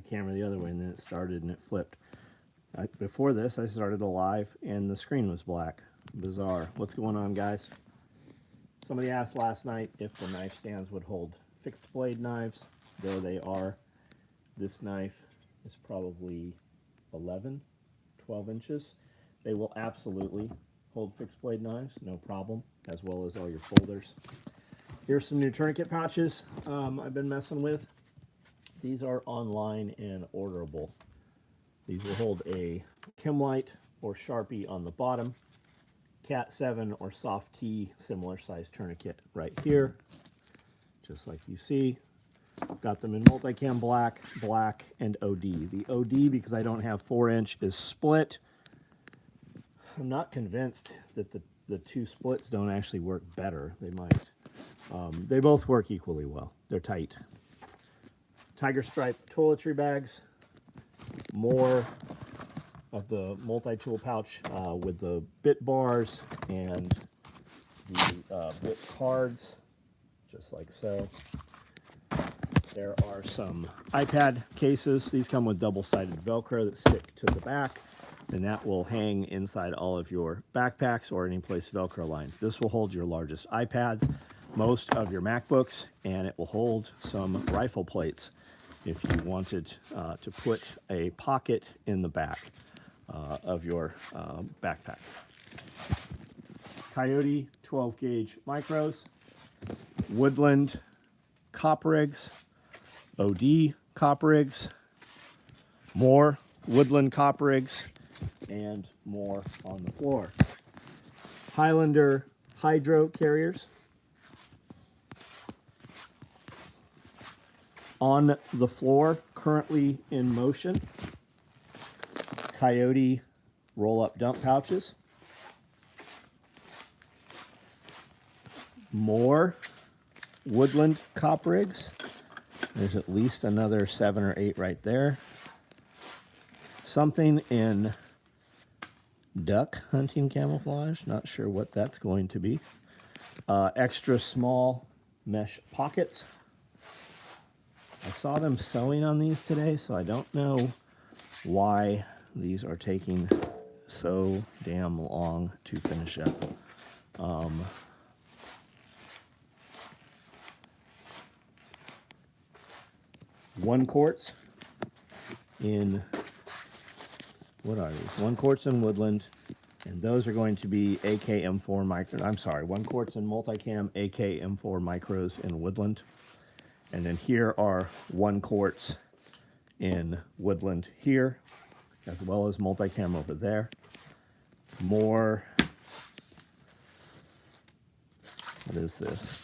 camera the other way, and then it started and it flipped. Before this, I started a live and the screen was black. Bizarre. What's going on, guys? Somebody asked last night if the knife stands would hold fixed blade knives. There they are. This knife is probably 11, 12 inches. They will absolutely hold fixed blade knives, no problem, as well as all your folders. Here's some new tourniquet pouches I've been messing with. These are online and orderable. These will hold a Kimlite or Sharpie on the bottom, Cat 7 or Soft T, similar size tourniquet right here, just like you see. Got them in multicam black, black, and OD. The OD, because I don't have 4-inch, is split. I'm not convinced that the two splits don't actually work better. They might. They both work equally well. They're tight. Tiger stripe toiletry bags. More of the multi-tool pouch with the bit bars and the bit cards, just like so. There are some iPad cases. These come with double-sided Velcro that stick to the back, and that will hang inside all of your backpacks or any place Velcro lined. This will hold your largest iPads, most of your MacBooks, and it will hold some rifle plates if you wanted to put a pocket in the back of your backpack. Coyote 12-gauge micros, Woodland cop rigs, OD cop rigs, more Woodland cop rigs, and more on the floor. Highlander hydro carriers. On the floor, currently in motion, Coyote roll-up dump pouches. More Woodland cop rigs. There's at least another 7 or 8 right there. Something in duck hunting camouflage. Not sure what that's going to be. Extra small mesh pockets. I saw them sewing on these today, so I don't know why these are taking so damn long to finish up. 1 quarts in, what are these? 1 quarts in Woodland, and those are going to be AK-M4 micro. I'm sorry, 1 quarts in multicam AK-M4 micros in Woodland. And then here are 1 quarts in Woodland here, as well as multicam over there. More, what is this?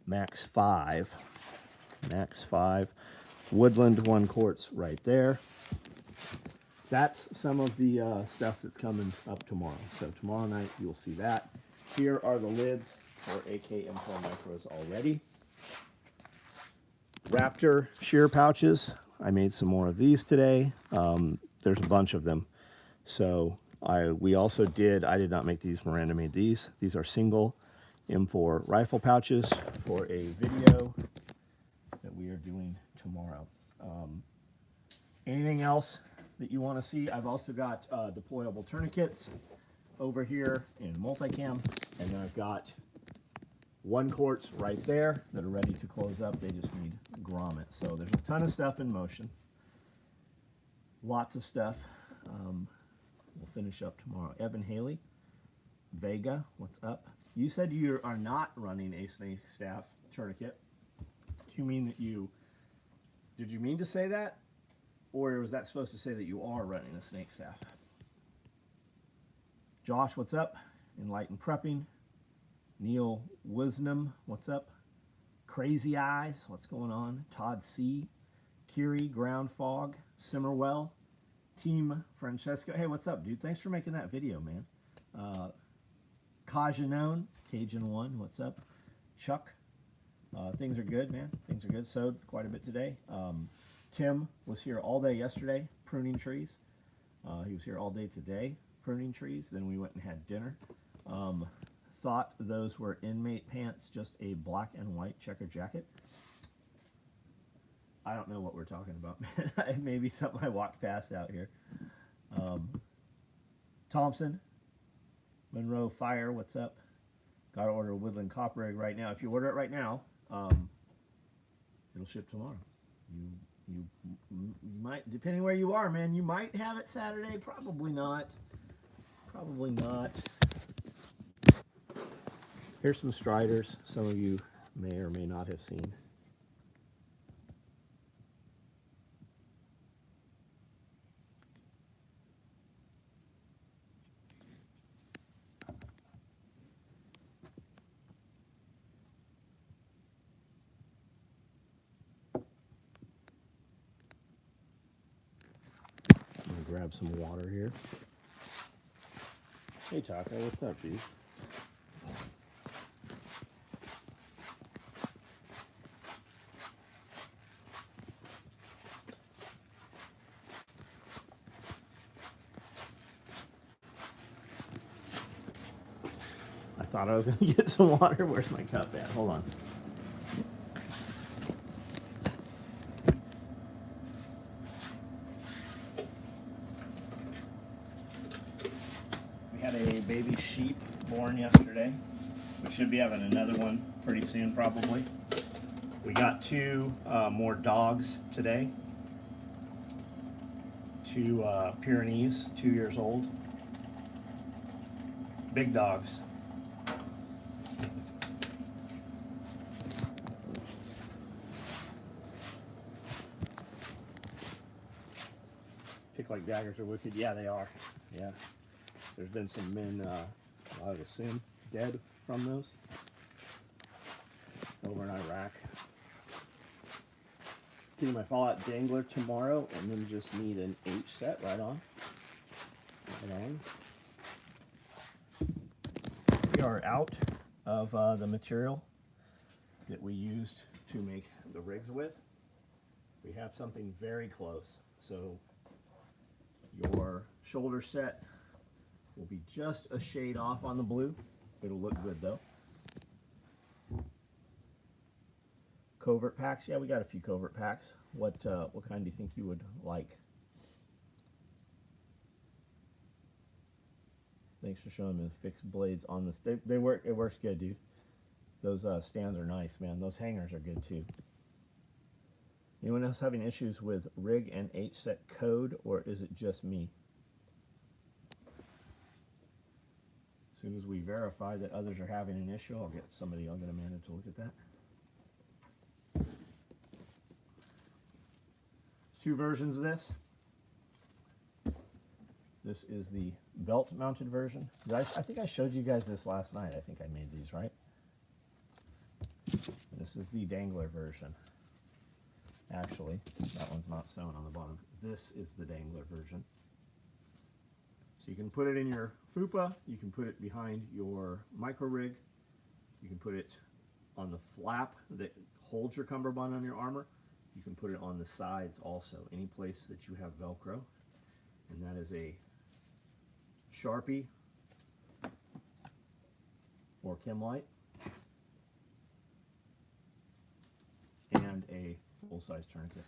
Max 5. Max 5. Woodland 1 quarts right there. That's some of the stuff that's coming up tomorrow. So tomorrow night you'll see that. Here are the lids for AK-M4 micros already. Raptor shear pouches. I made some more of these today. There's a bunch of them. So we also did, I did not make these, Miranda made these. These are single M4 rifle pouches for a video that we are doing tomorrow. Anything else that you want to see? I've also got deployable tourniquets over here in multicam, and then I've got 1 quarts right there that are ready to close up. They just need grommet. So there's a ton of stuff in motion. Lots of stuff. We'll finish up tomorrow. Evan Haley, Vega, what's up? You said you are not running a snake staff tourniquet. Do you mean that did you mean to say that? Or was that supposed to say that you are running a snake staff? Josh, what's up? Enlightened Prepping. Neil Wisnam, what's up? Crazy Eyes, what's going on? Todd C. Kiri, Ground Fog, Simmerwell, Team Francesco. Hey, what's up, dude? Thanks for making that video, man. Kajanone, Cajun1, what's up? Chuck, things are good, man. Things are good. Sewed quite a bit today. Tim was here all day yesterday, pruning trees. He was here all day today, pruning trees. Then we went and had dinner. Thought those were inmate pants, just a black and white checker jacket. I don't know what we're talking about, man. Maybe something I walked past out here. Thompson, Monroe Fire, what's up? Got to order a woodland copper egg right now. If you order it right now, it'll ship tomorrow. You might, depending where you are, man, you might have it Saturday. Probably not. Probably not. Here's some striders. Some of you may or may not have seen. I'm gonna grab some water here. Hey Taco, what's up, dude? I thought I was gonna get some water. Where's my cup at? Hold on. We had a baby sheep born yesterday. We should be having another one pretty soon, probably. We got two more dogs today. Two Pyrenees, 2 years old. Big dogs. Pick like daggers are wicked. Yeah, they are. Yeah. There's been some men, I would assume, dead from those over in Iraq. Getting my Fallout dangler tomorrow, and then just need an H set right on. Right on. We are out of the material that we used to make the rigs with. We have something very close. So your shoulder set will be just a shade off on the blue. It'll look good though. Covert packs, yeah, we got a few covert packs. What kind do you think you would like? Thanks for showing me the fixed blades on this. They work. It works good, dude. Those stands are nice, man. Those hangers are good too. Anyone else having issues with rig and H set code, or is it just me? As soon as we verify that others are having an issue, I'll get Amanda to look at that. There's two versions of this. This is the belt mounted version. I think I showed you guys this last night. I think I made these, right? And this is the dangler version. Actually, that one's not sewn on the bottom. This is the dangler version. So you can put it in your fupa, you can put it behind your micro rig, you can put it on the flap that holds your cummerbund on your armor, you can put it on the sides also, any place that you have Velcro. And that is a Sharpie or Chemlite and a full-size tourniquet.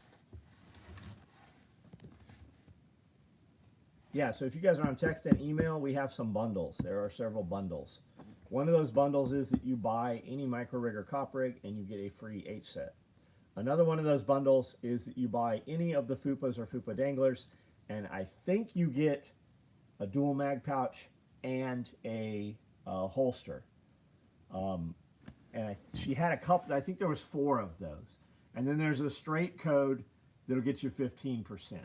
Yeah, so if you guys are on text and email, we have some bundles. There are several bundles. One of those bundles is that you buy any micro rig or cop rig and you get a free H set. Another one of those bundles is that you buy any of the FUPAs or FUPA danglers, and I think you get a dual mag pouch and a holster. And she had a couple, I think there was 4 of those. And then there's a straight code that'll get you 15%.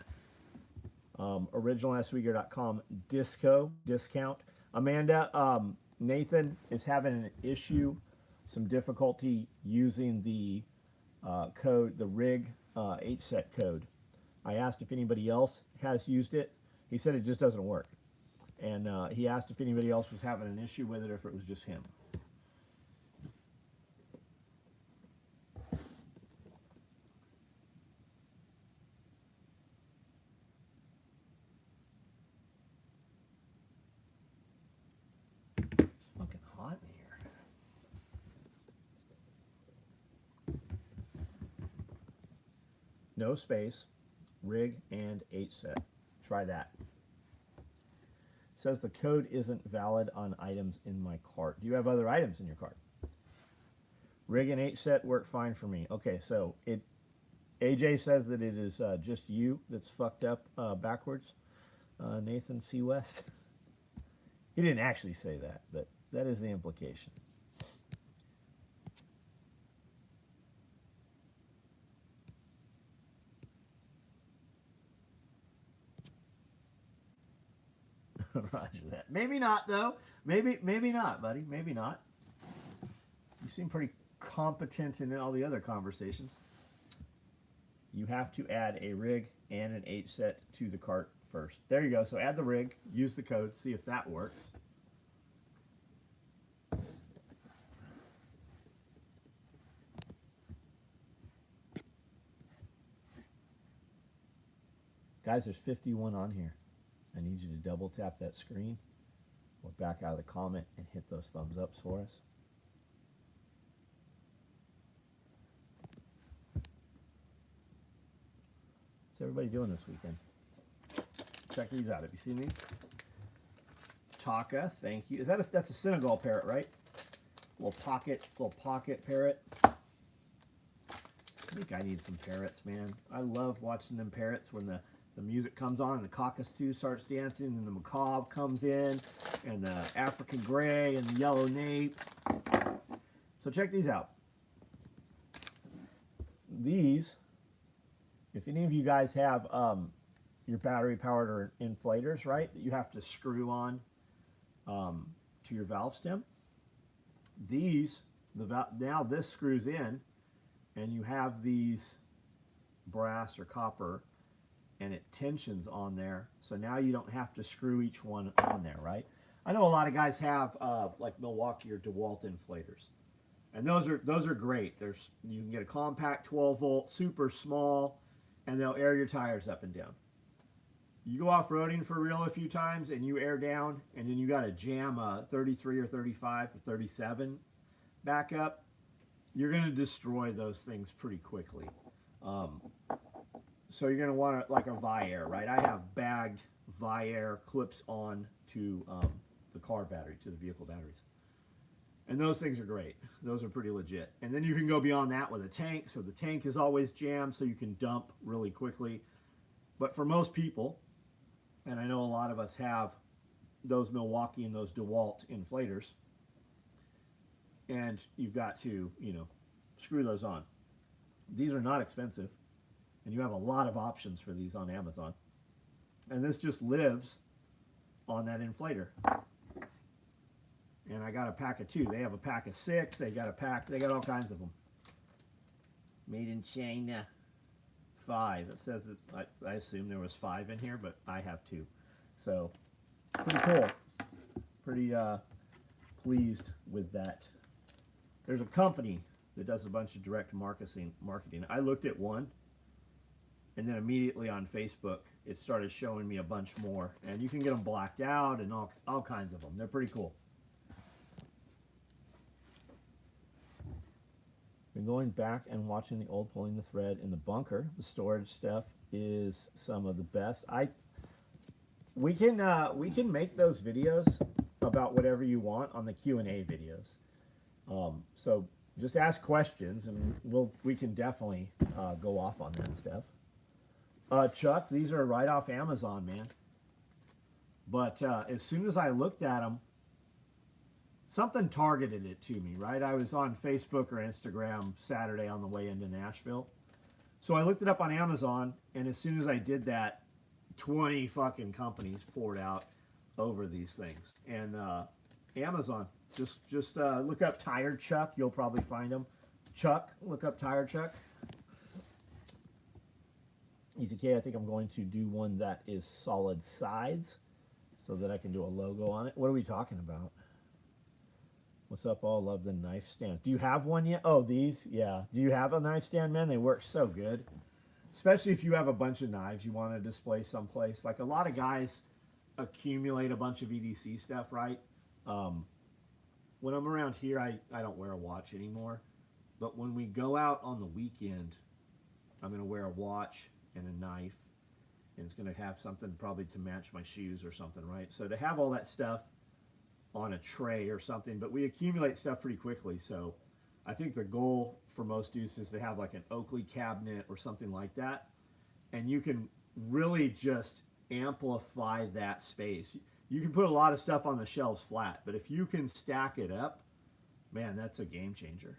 OriginalSWeGear.com discount. Amanda, Nathan is having an issue, some difficulty using the code, the rig H-set code. I asked if anybody else has used it. He said it just doesn't work. And he asked if anybody else was having an issue with it or if it was just him. Hot in here. no space, rig, and H set. Try that. It says the code isn't valid on items in my cart. Do you have other items in your cart? Rig and H set work fine for me. Okay, so AJ says that it is just you that's fucked up backwards. Nathan C. West. He didn't actually say that, but that is the implication. Roger that. Maybe not, though. Maybe not, buddy. Maybe not. You seem pretty competent in all the other conversations. You have to add a rig and an H set to the cart first. There you go. So add the rig, use the code, see if that works. Guys, there's 51 on here. I need you to double tap that screen or back out of the comment and hit those thumbs ups for us. What's everybody doing this weekend? Check these out. Have you seen these? Taka, thank you. That's a Senegal parrot, right? Little pocket parrot. I think I need some parrots, man. I love watching them parrots when the music comes on and the cockatoo starts dancing and the macabre comes in and the African gray and the yellow nape. So check these out. These, if any of you guys have your battery powered or inflators, right, that you have to screw on to your valve stem, these, now this screws in and you have these brass or copper and it tensions on there, so now you don't have to screw each one on there, right? I know a lot of guys have like Milwaukee or DeWalt inflators, and those are great. You can get a compact 12 volt, super small, and they'll air your tires up and down. You go off-roading for real a few times and you air down, and then you got to jam a 33 or 35 or 37 back up, you're going to destroy those things pretty quickly. So you're going to want like a Viair, right? I have bagged Viair clips on to the car battery, to the vehicle batteries. And those things are great. Those are pretty legit. And then you can go beyond that with a tank. So the tank is always jammed so you can dump really quickly. But for most people, and I know a lot of us have those Milwaukee and those DeWalt inflators, and you've got to, screw those on. These are not expensive. And you have a lot of options for these on Amazon. And this just lives on that inflator. And I got a pack of 2. They have a pack of 6. They got all kinds of them. Made in China. 5. It says that, I assume there was 5 in here, but I have 2. So, pretty cool. Pretty pleased with that. There's a company that does a bunch of direct marketing. I looked at one, and then immediately on Facebook, it started showing me a bunch more. And you can get them blacked out and all kinds of them. They're pretty cool. Been going back and watching the old Pulling the Thread in the bunker. The storage stuff is some of the best. We can make those videos about whatever you want on the Q&A videos. So just ask questions, and we can definitely go off on that stuff. Chuck, these are right off Amazon, man. But as soon as I looked at them, something targeted it to me, right? I was on Facebook or Instagram Saturday on the way into Nashville. So I looked it up on Amazon, and as soon as I did that, 20 fucking companies poured out over these things. And Amazon, just look up Tire Chuck. You'll probably find them. Chuck, look up Tire Chuck. Easy K, I think I'm going to do one that is solid sides so that I can do a logo on it. What are we talking about? What's up, all? Love the knife stand. Do you have one yet? Oh, these? Yeah. Do you have a knife stand, man? They work so good. Especially if you have a bunch of knives you want to display someplace. Like a lot of guys accumulate a bunch of EDC stuff, right? When I'm around here, I don't wear a watch anymore. But when we go out on the weekend, I'm going to wear a watch and a knife, and it's going to have something probably to match my shoes or something, right? So to have all that stuff on a tray or something, but we accumulate stuff pretty quickly. So I think the goal for most dudes is to have like an Oakley cabinet or something like that. And you can really just amplify that space. You can put a lot of stuff on the shelves flat, but if you can stack it up, man, that's a game changer.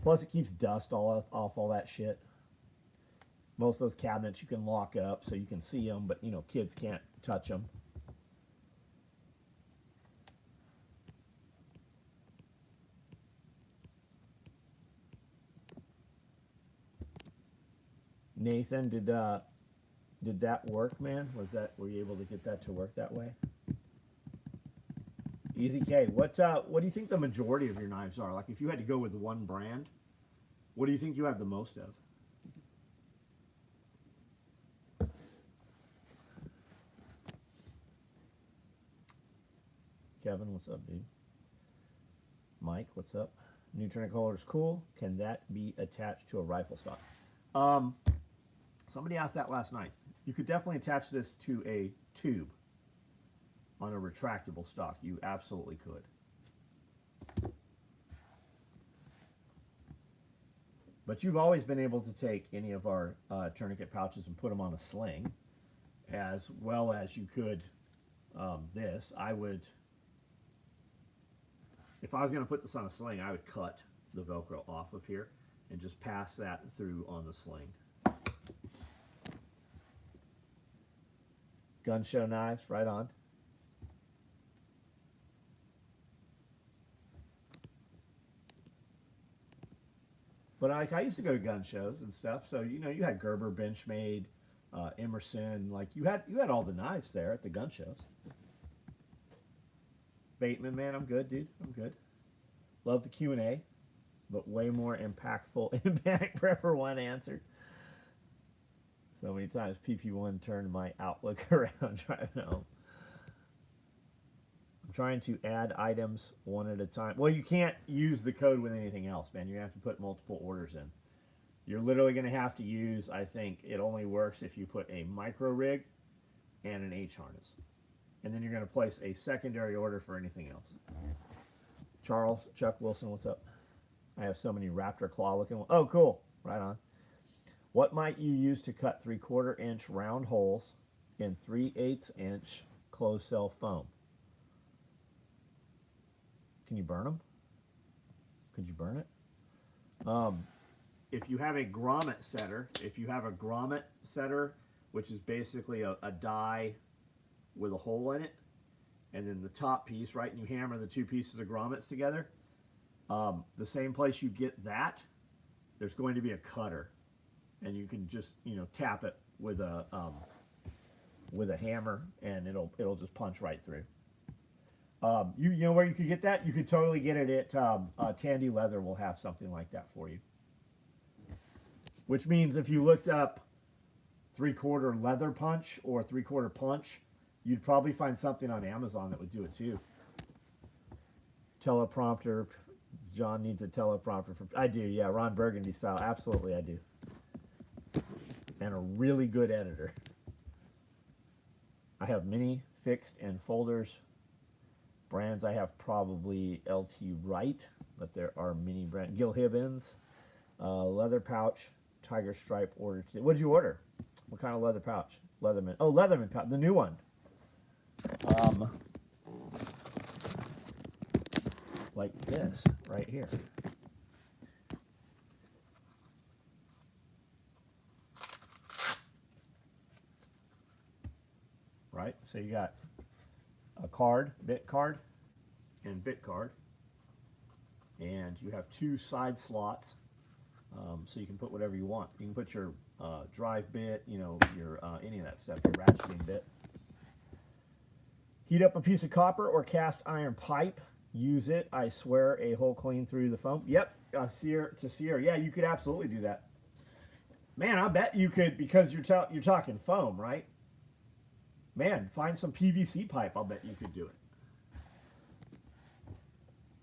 Plus it keeps dust off all that shit. Most of those cabinets you can lock up so you can see them, but you know, kids can't touch them. Nathan, did that work, man? Were you able to get that to work that way? Easy K, what do you think the majority of your knives are? Like if you had to go with one brand, what do you think you have the most of? Kevin, what's up, dude? Mike, what's up? New tourniquet holder is cool. Can that be attached to a rifle stock? Somebody asked that last night. You could definitely attach this to a tube on a retractable stock. You absolutely could. But you've always been able to take any of our tourniquet pouches and put them on a sling, as well as you could this. If I was going to put this on a sling, I would cut the Velcro off of here and just pass that through on the sling. Gun show knives, right on. But I used to go to gun shows and stuff, so you know you had Gerber, Benchmade, Emerson, like you had all the knives there at the gun shows. Bateman, man, I'm good, dude. I'm good. Love the Q&A, but way more impactful in Panic Prepper 1 answered. So many times PP1 turned my outlook around driving home. I'm trying to add items one at a time. Well, you can't use the code with anything else, man. You have to put multiple orders in. You're literally going to have to use, I think it only works if you put a micro rig and an H harness. And then you're going to place a secondary order for anything else. Charles, Chuck Wilson, what's up? I have so many raptor claw looking ones. Oh, cool. Right on. What might you use to cut 3/4 inch round holes in 3/8 inch closed cell foam? Can you burn them? Could you burn it? If you have a grommet setter, which is basically a die with a hole in it, and then the top piece, right, and you hammer the two pieces of grommets together, the same place you get that, there's going to be a cutter, and you can just, you know, tap it with a hammer, and it'll just punch right through. You know where you could get that? You could totally get it at Tandy Leather will have something like that for you. Which means if you looked up 3/4 leather punch or 3/4 punch, you'd probably find something on Amazon that would do it too. Teleprompter. John needs a teleprompter. I do, yeah. Ron Burgundy style. Absolutely, I do. And a really good editor. I have mini, fixed, and folders. Brands I have probably LT Wright, but there are many brands. Gil Hibbins, leather pouch, tiger stripe order. What did you order? What kind of leather pouch? Leatherman. Oh, Leatherman pouch, the new one. Like this right here. Right? So you got a card, bit card, and bit card. And you have two side slots, so you can put whatever you want. You can put your drive bit, you know, your any of that stuff, your ratcheting bit. Heat up a piece of copper or cast iron pipe. Use it. I swear a hole clean through the foam. Yep, sear to sear. Yeah, you could absolutely do that. Man, I bet you could, because you're talking foam, right? Man, find some PVC pipe. I'll bet you could do it.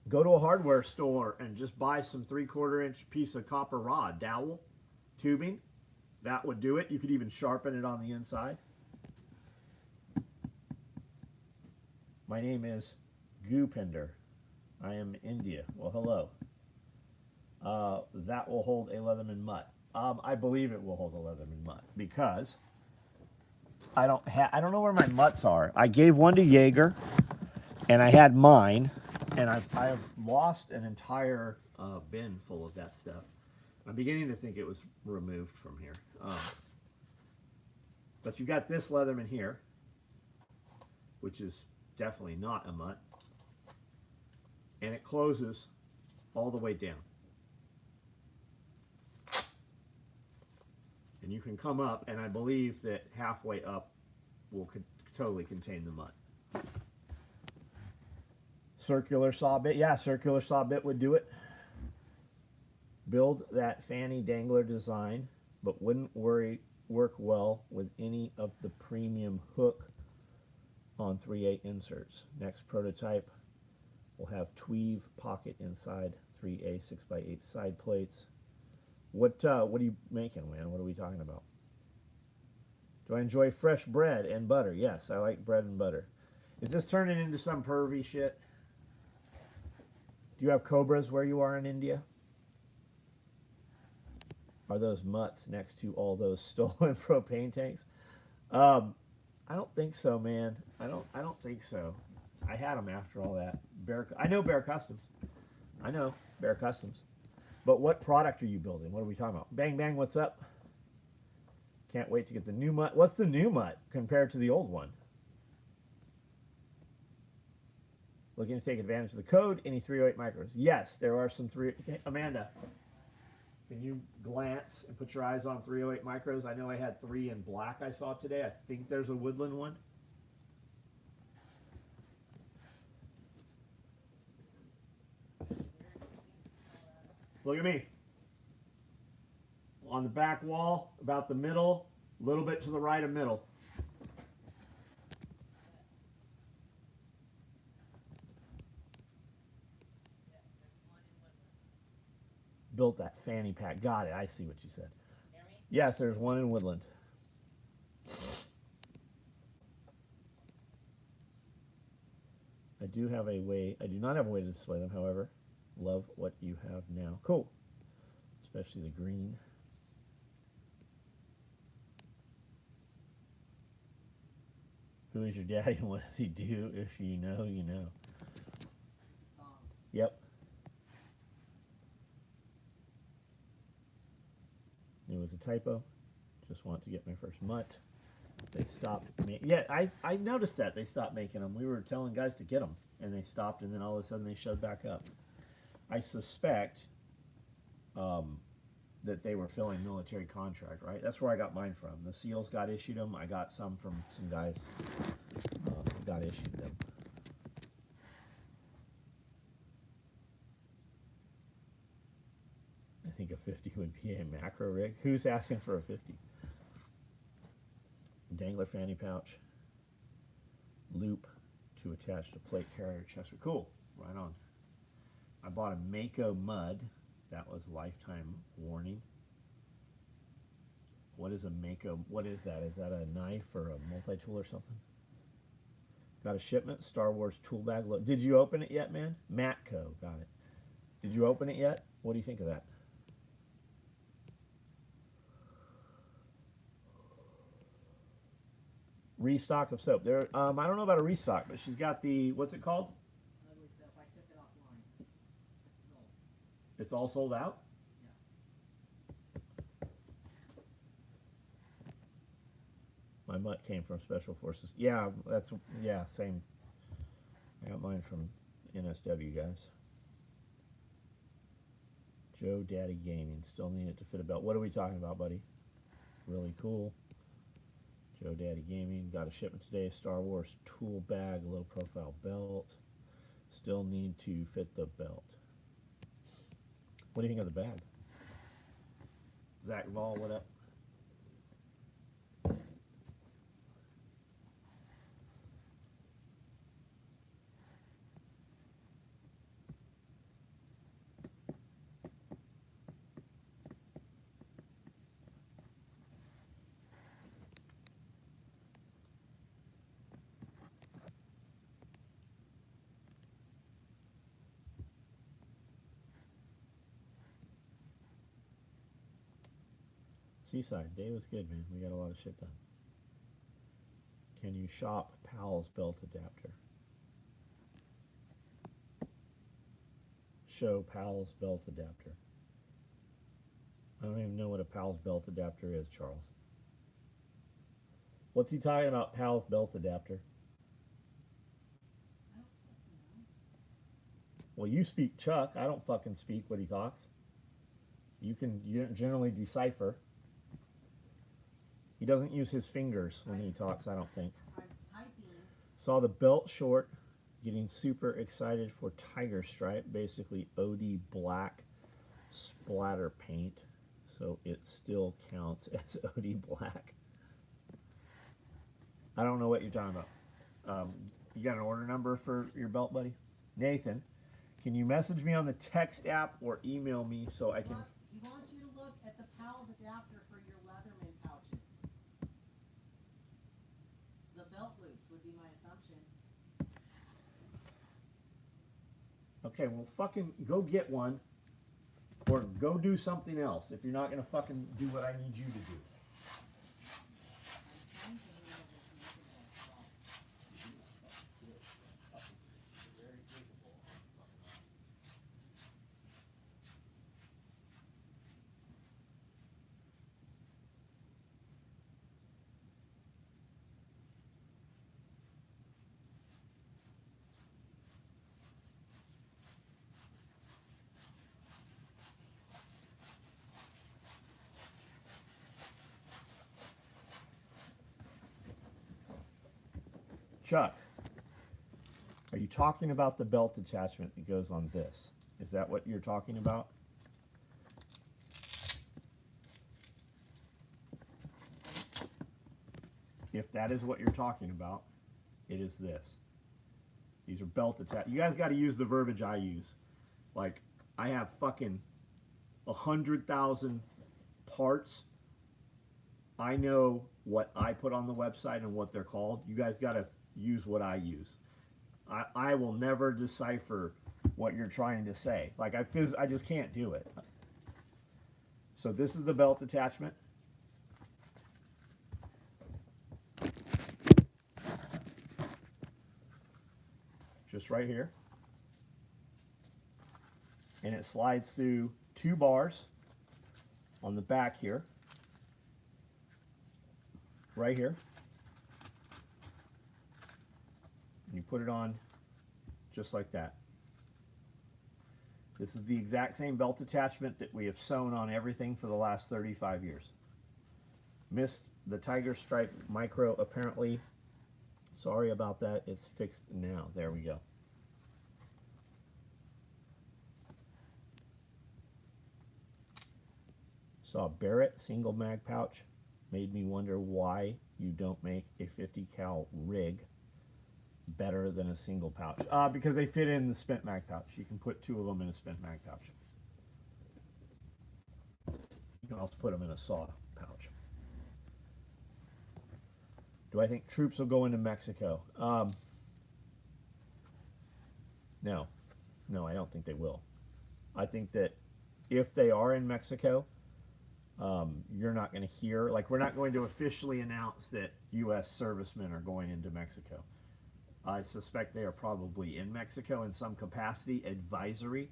Go to a hardware store and just buy some 3/4 inch piece of copper rod dowel tubing. That would do it. You could even sharpen it on the inside. My name is Goopinder. I am India. Well, hello. That will hold a Leatherman mutt. I believe it will hold a Leatherman mutt because I don't know where my mutts are. I gave one to Jaeger, and I had mine, and I have lost an entire bin full of that stuff. I'm beginning to think it was removed from here. But you got this Leatherman here, which is definitely not a mutt, and it closes all the way down. And you can come up, and I believe that halfway up will totally contain the mutt. Circular saw bit. Yeah, circular saw bit would do it. Build that fanny dangler design, but wouldn't work well with any of the premium hook on 3/8 inserts. Next prototype will have tweave pocket inside, 3A 6x8 side plates. What are you making, man? What are we talking about? Do I enjoy fresh bread and butter? Yes, I like bread and butter. Is this turning into some pervy shit? Do you have cobras where you are in India? Are those mutts next to all those stolen propane tanks? I don't think so, man. I don't think so. I had them after all that. I know Bear Customs. I know Bear Customs. But what product are you building? What are we talking about? Bang Bang, what's up? Can't wait to get the new mutt. What's the new mutt compared to the old one? Looking to take advantage of the code, any 308 micros. Yes, there are some Amanda, can you glance and put your eyes on 308 micros? I know I had 3 in black I saw today. I think there's a woodland one. Look at me. On the back wall, about the middle, a little bit to the right of middle. Built that fanny pack. Got it. I see what you said. Yes, there's one in Woodland. I do not have a way to display them, however. Love what you have now. Cool. Especially the green. Who is your daddy and what does he do? If you know, you know. Yep. It was a typo. Just want to get my first mutt. They stopped making. Yeah, I noticed that they stopped making them. We were telling guys to get them, and they stopped, and then all of a sudden they showed back up. I suspect that they were filling military contract, right? That's where I got mine from. The SEALs got issued them. I got some from some guys who got issued them. I think a 50 would be a macro rig. Who's asking for a 50? Dangler fanny pouch. Loop to attach to plate carrier chest. Cool. Right on. I bought a Mako Mud. That was lifetime warning. What is a Mako? What is that? Is that a knife or a multi-tool or something? Got a shipment. Star Wars tool bag. Did you open it yet, man? Matco. Got it. Did you open it yet? What do you think of that? Restock of soap. There. I don't know about a restock, but she's got the, what's it called? I took it offline. It's all sold out? Yeah. My mutt came from Special Forces. Yeah, same. I got mine from NSW, guys. Joe Daddy Gaming. Still need it to fit a belt. What are we talking about, buddy? Really cool. Joe Daddy Gaming. Got a shipment today. Star Wars tool bag, low profile belt. Still need to fit the belt. What do you think of the bag? Zach Vol, what up? Seaside, day was good, man. We got a lot of shit done. Can you shop Powell's belt adapter? Show Powell's belt adapter. I don't even know what a Powell's belt adapter is, Charles. What's he talking about, Powell's belt adapter? I don't fucking know. Well, you speak Chuck. I don't fucking speak what he talks. You don't generally decipher. He doesn't use his fingers when he talks, I don't think. I'm typing. Saw the belt short, getting super excited for Tiger Stripe, basically OD black splatter paint, so it still counts as OD black. I don't know what you're talking about. You got an order number for your belt, buddy? Nathan, can you message me on the text app or email me so I can... He wants you to look at the Powell's adapter for your Leatherman pouches. The belt loops would be my assumption. Okay, well, fucking go get one or go do something else if you're not going to fucking do what I need you to do. I'm trying to handle this internet stuff. Chuck, are you talking about the belt attachment that goes on this? Is that what you're talking about? If that is what you're talking about, it is this. These are belt attach. You guys got to use the verbiage I use. Like, I have fucking 100,000 parts. I know what I put on the website and what they're called. You guys got to use what I use. I will never decipher what you're trying to say. Like, I just can't do it. So this is the belt attachment. Just right here. And it slides through 2 bars on the back here. Right here. And you put it on just like that. This is the exact same belt attachment that we have sewn on everything for the last 35 years. Missed the Tiger Stripe micro apparently. Sorry about that. It's fixed now. There we go. Saw Barrett single mag pouch. Made me wonder why you don't make a 50 cal rig better than a single pouch. Because they fit in the spent mag pouch. You can put 2 of them in a spent mag pouch. You can also put them in a saw pouch. Do I think troops will go into Mexico? No. No, I don't think they will. I think that if they are in Mexico, you're not going to hear, like, we're not going to officially announce that U.S. servicemen are going into Mexico. I suspect they are probably in Mexico in some capacity, advisory.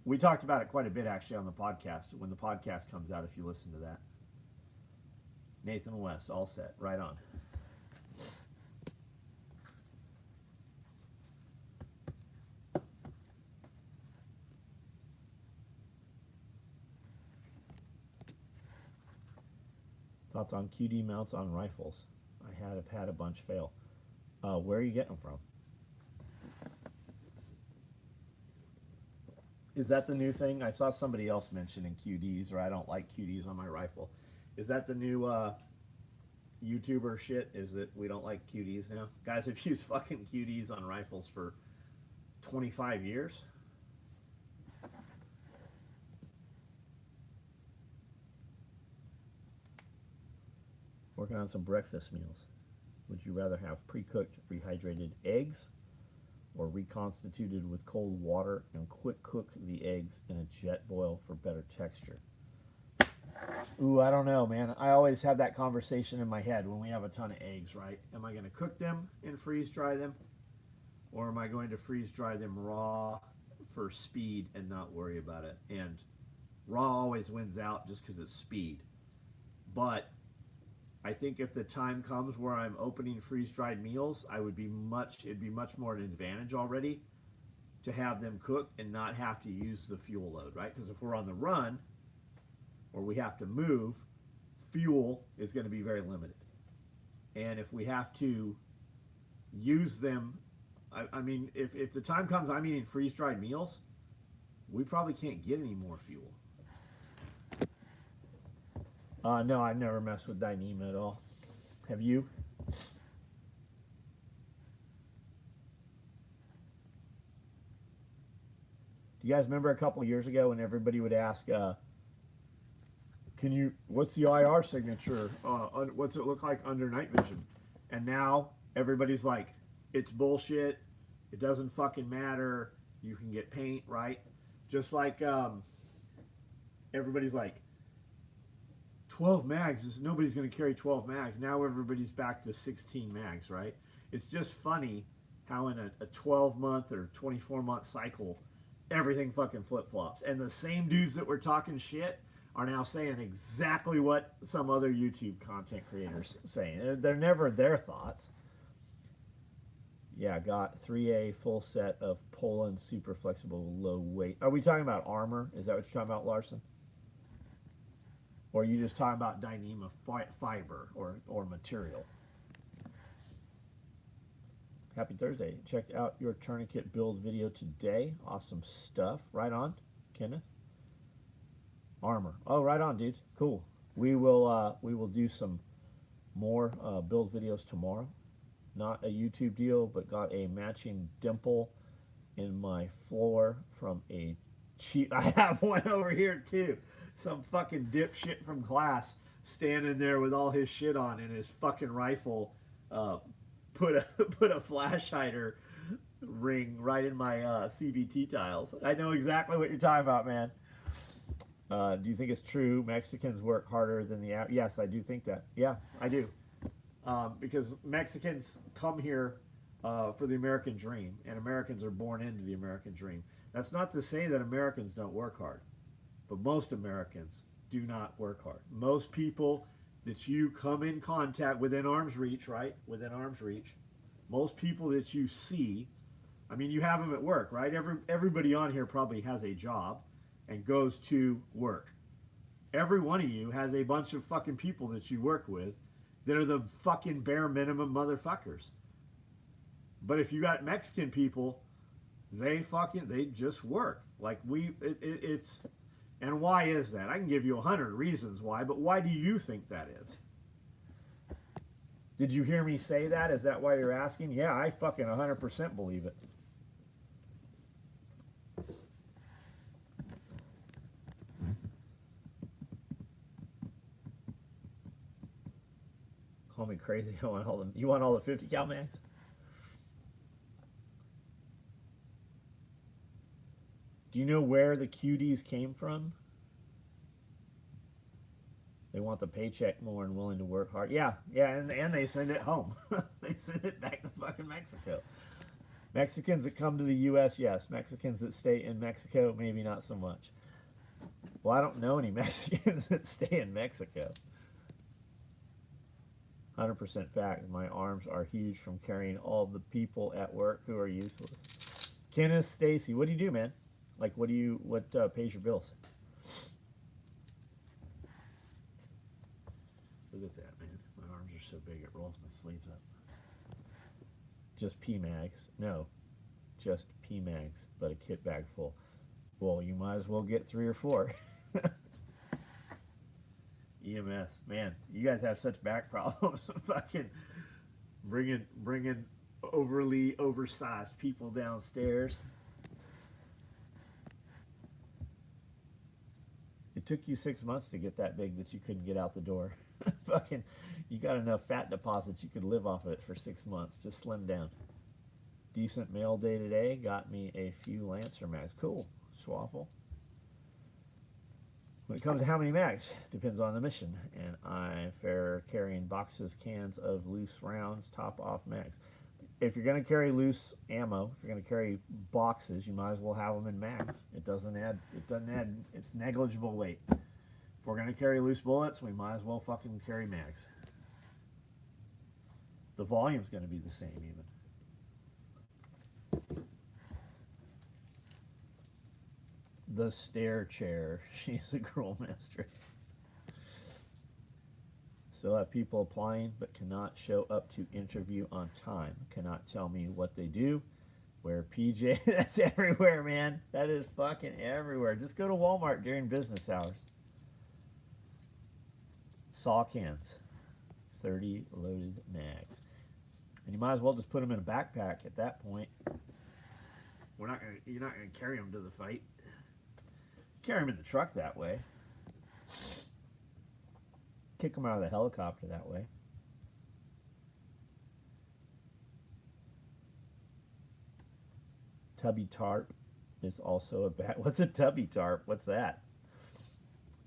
We talked about it quite a bit, actually, on the podcast. When the podcast comes out, if you listen to that. Nathan West, all set. Right on. Thoughts on QD mounts on rifles? I have had a bunch fail. Where are you getting them from? Is that the new thing? I saw somebody else mentioning QDs, or I don't like QDs on my rifle. Is that the new YouTuber shit? Is that we don't like QDs now? Guys have used fucking QDs on rifles for 25 years. Working on some breakfast meals. Would you rather have pre-cooked, rehydrated eggs or reconstituted with cold water and quick cook the eggs in a jet boil for better texture? Ooh, I don't know, man. I always have that conversation in my head when we have a ton of eggs, right? Am I going to cook them and freeze dry them? Or am I going to freeze dry them raw for speed and not worry about it? And raw always wins out just because it's speed. But I think if the time comes where I'm opening freeze dried meals, it'd be much more an advantage already to have them cooked and not have to use the fuel load, right? Because if we're on the run or we have to move, fuel is going to be very limited. And if we have to use them, I mean, if the time comes I'm eating freeze dried meals, we probably can't get any more fuel. No, I've never messed with Dyneema at all. Have you? Do you guys remember a couple years ago when everybody would ask, what's the IR signature? What's it look like under night vision? And now everybody's like, it's bullshit. It doesn't fucking matter. You can get paint, right? Just like everybody's like, 12 mags, nobody's going to carry 12 mags. Now everybody's back to 16 mags, right? It's just funny how in a 12-month or 24-month cycle, everything fucking flip-flops. And the same dudes that were talking shit are now saying exactly what some other YouTube content creators saying. They're never their thoughts. Yeah, got 3A full set of Poland super flexible low weight. Are we talking about armor? Is that what you're talking about, Larson? Or are you just talking about Dyneema fiber or material? Happy Thursday. Check out your tourniquet build video today. Awesome stuff. Right on, Kenneth. Armor. Oh, right on, dude. Cool. We will do some more build videos tomorrow. Not a YouTube deal, but got a matching dimple in my floor from a cheap. I have one over here too. Some fucking dipshit from class standing there with all his shit on and his fucking rifle put a flash hider ring right in my CBT tiles. I know exactly what you're talking about, man. Do you think it's true Mexicans work harder than the Yes, I do think that. Yeah, I do. Because Mexicans come here for the American dream, and Americans are born into the American dream. That's not to say that Americans don't work hard. But most Americans do not work hard. Most people that you come in contact within arm's reach, right? Within arm's reach. Most people that you see, I mean, you have them at work, right? Everybody on here probably has a job and goes to work. Every one of you has a bunch of fucking people that you work with that are the fucking bare minimum motherfuckers. But if you got Mexican people, they just work. Like it's... And why is that? I can give you 100 reasons why, but why do you think that is? Did you hear me say that? Is that why you're asking? Yeah, I fucking 100% believe it. Call me crazy. You want all the 50 cal mags? Do you know where the QDs came from? They want the paycheck more and willing to work hard. Yeah, and they send it home. They send it back to fucking Mexico. Mexicans that come to the U.S., yes. Mexicans that stay in Mexico, maybe not so much. Well, I don't know any Mexicans that stay in Mexico. 100% fact. My arms are huge from carrying all the people at work who are useless. Kenneth, Stacy, what do you do, man? Like, what pays your bills? Look at that, man. My arms are so big it rolls my sleeves up. Just PMags. No, just PMags, but a kit bag full. Well, you might as well get 3 or 4. EMS, man, you guys have such back problems. Fucking bringing overly oversized people downstairs. It took you 6 months to get that big that you couldn't get out the door. Fucking, you got enough fat deposits you could live off of it for 6 months. Just slim down. Decent mail day today. Got me a few Lancer mags. Cool. Swaffle. When it comes to how many mags, depends on the mission, and I fare carrying boxes, cans of loose rounds, top off mags. If you're going to carry loose ammo, if you're going to carry boxes, you might as well have them in mags. It doesn't add. It's negligible weight. If we're going to carry loose bullets, we might as well fucking carry mags. The volume's going to be the same even. The stair chair. She's a girl mistress. Still have people applying but cannot show up to interview on time. Cannot tell me what they do. Wear PJ. That's everywhere, man. That is fucking everywhere. Just go to Walmart during business hours. Saw cans. 30 loaded mags. And you might as well just put them in a backpack at that point. You're not gonna carry them to the fight. Carry them in the truck that way. Kick them out of the helicopter that way. Tubby tarp is also a bad. What's a tubby tarp? What's that?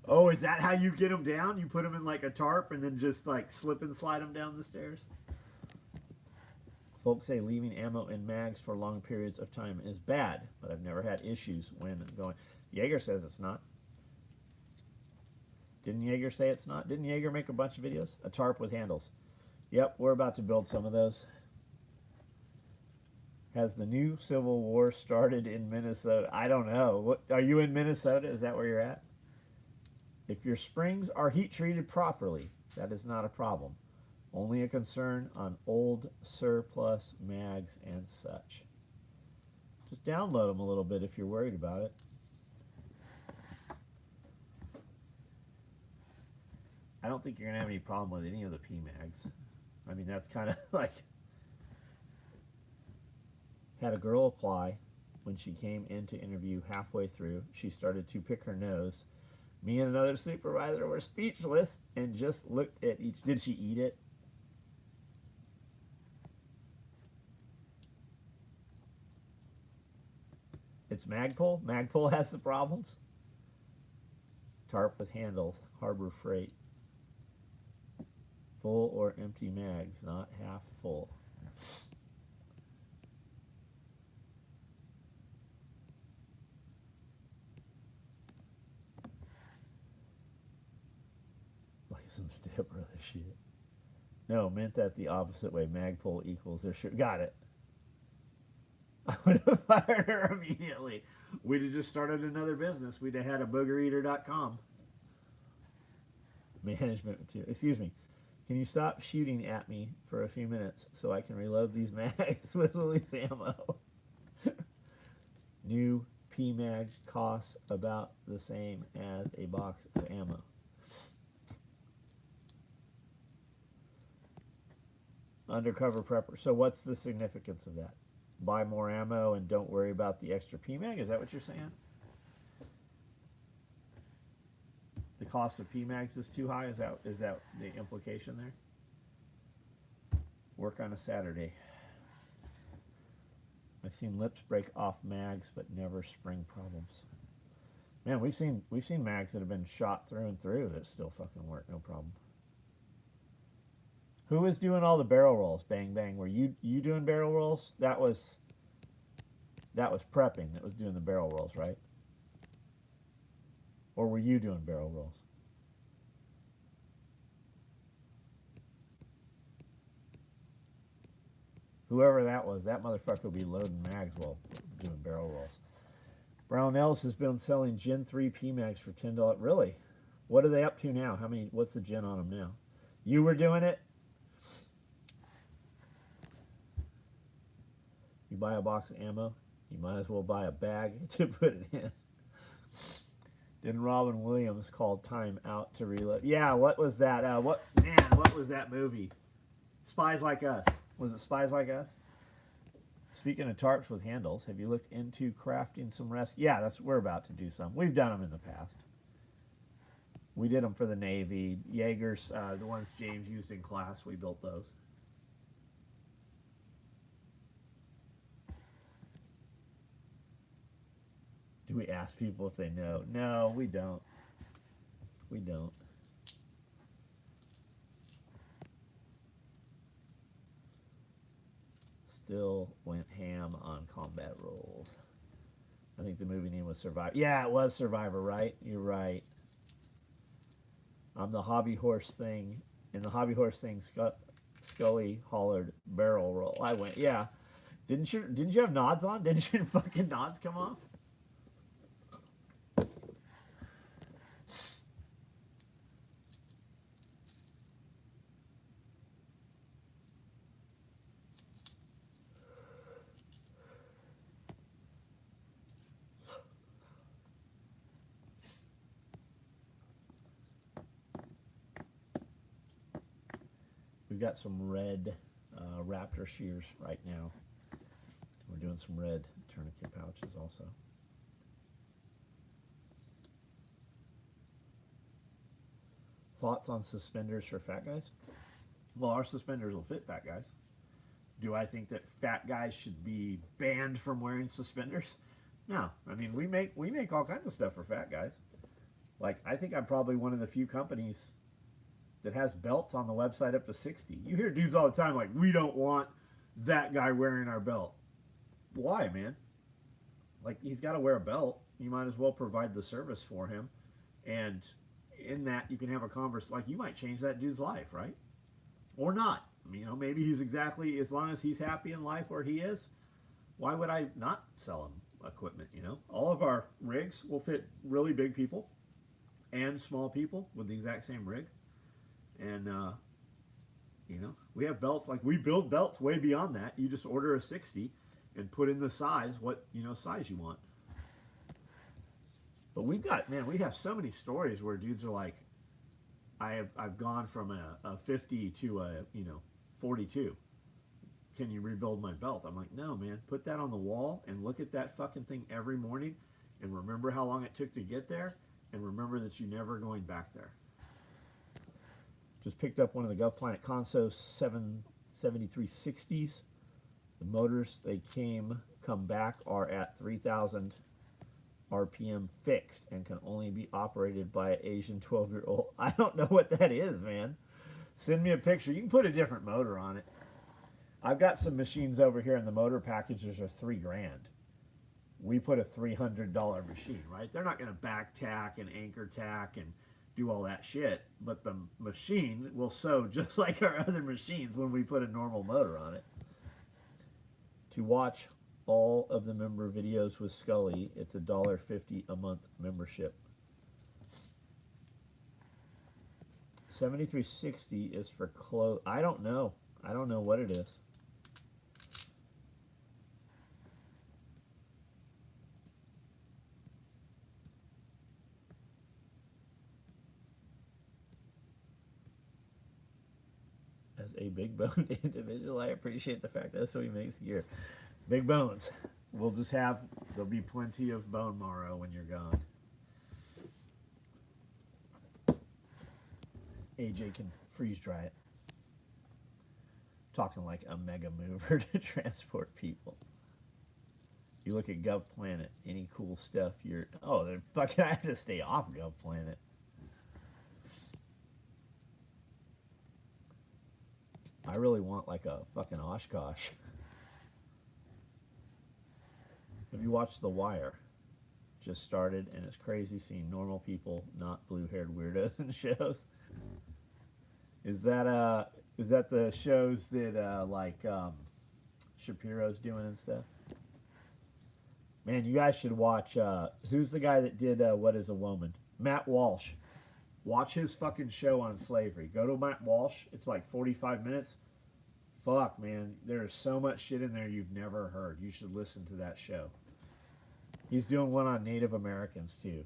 Oh, is that how you get them down? You put them in like a tarp and then just like slip and slide them down the stairs? Folks say leaving ammo in mags for long periods of time is bad, but I've never had issues when going. Jaeger says it's not. Didn't Jaeger say it's not? Didn't Jaeger make a bunch of videos? A tarp with handles. Yep, we're about to build some of those. Has the new Civil War started in Minnesota? I don't know. What, are you in Minnesota? Is that where you're at? If your springs are heat treated properly, that is not a problem. Only a concern on old surplus mags and such. Just download them a little bit if you're worried about it. I don't think you're gonna have any problem with any of the PMags. I mean, that's kind of like, had a girl apply. When she came in to interview halfway through, she started to pick her nose. Me and another supervisor were speechless and just looked at each. Did she eat it? It's Magpul. Magpul has the problems. Tarp with handles. Harbor Freight. Full or empty mags, not half full. Like some Step Brother shit. No, meant that the opposite way. Magpul equals their shirt. Got it. I would have fired her immediately. We'd have just started another business. We'd have had a boogereater.com. Management material. Excuse me. Can you stop shooting at me for a few minutes so I can reload these mags with release ammo? New PMags costs about the same as a box of ammo. Undercover prepper. So what's the significance of that? Buy more ammo and don't worry about the extra PMag? Is that what you're saying? The cost of PMags is too high? Is that the implication there? Work on a Saturday. I've seen lips break off mags, but never spring problems. Man, we've seen mags that have been shot through and through that still fucking work, no problem. Who was doing all the barrel rolls? Bang bang. Were you doing barrel rolls? That was prepping that was doing the barrel rolls, right? Or were you doing barrel rolls? Whoever that was, that motherfucker would be loading mags while doing barrel rolls. Brownells has been selling Gen 3 PMags for $10. Really? What are they up to now? What's the gen on them now? You were doing it? You buy a box of ammo, you might as well buy a bag to put it in. Didn't Robin Williams call time out to reload? Yeah, what was that? What was that movie? Spies Like Us. Was it Spies Like Us? Speaking of tarps with handles, have you looked into crafting some rescue? Yeah, we're about to do some. We've done them in the past. We did them for the Navy. Jaegers, the ones James used in class, we built those. Do we ask people if they know? No, we don't. we don't. Still went ham on combat roles. I think the movie name was Survivor. Yeah, it was Survivor, right? You're right. I'm the hobby horse thing. In the hobby horse thing, Scully hollered barrel roll. I went, yeah. Didn't you have nods on? Didn't your fucking nods come off? We've got some red raptor shears right now. We're doing some red tourniquet pouches also. Thoughts on suspenders for fat guys? Well, our suspenders will fit fat guys. Do I think that fat guys should be banned from wearing suspenders? No. I mean, we make all kinds of stuff for fat guys. Like, I think I'm probably one of the few companies that has belts on the website up to 60. You hear dudes all the time like, we don't want that guy wearing our belt. Why, man? Like, he's got to wear a belt. You might as well provide the service for him. And in that, you can have a conversation. Like, you might change that dude's life, right? Or not. You know, maybe he's exactly, as long as he's happy in life where he is, why would I not sell him equipment, you know? All of our rigs will fit really big people and small people with the exact same rig. And, you know, we have belts, like we build belts way beyond that. You just order a 60 and put in the size, what, you know, size you want. But we've got, man, we have so many stories where dudes are like, I've gone from a 50 to a, you know, 42. Can you rebuild my belt? I'm like, no, man, put that on the wall and look at that fucking thing every morning and remember how long it took to get there and remember that you're never going back there. Just picked up one of the GovPlanet Conso 77360s. The motors they come back are at 3,000 RPM fixed and can only be operated by an Asian 12-year-old. I don't know what that is, man. Send me a picture. You can put a different motor on it. I've got some machines over here, and the motor packages are $3,000. We put a $300 machine, right? They're not going to back tack and anchor tack and do all that shit, but the machine will sew just like our other machines when we put a normal motor on it. To watch all of the member videos with Scully, it's $1.50 a month membership. 7360 is for clothes. I don't know. I don't know what it is. As a big boned individual, I appreciate the fact that SOE makes gear. Big bones. We'll just have, there'll be plenty of bone marrow when you're gone. AJ can freeze dry it. Talking like a mega mover to transport people. You look at GovPlanet, any cool stuff you're, oh, they're fucking, I have to stay off GovPlanet. I really want like a fucking Oshkosh. Have you watched The Wire? Just started, and it's crazy seeing normal people, not blue-haired weirdos in shows. Is that the shows that like Shapiro's doing and stuff? Man, you guys should watch. Who's the guy that did What Is a Woman? Matt Walsh. Watch his fucking show on slavery. Go to Matt Walsh. It's like 45 minutes. Fuck, man. There's so much shit in there you've never heard. You should listen to that show. He's doing one on Native Americans too.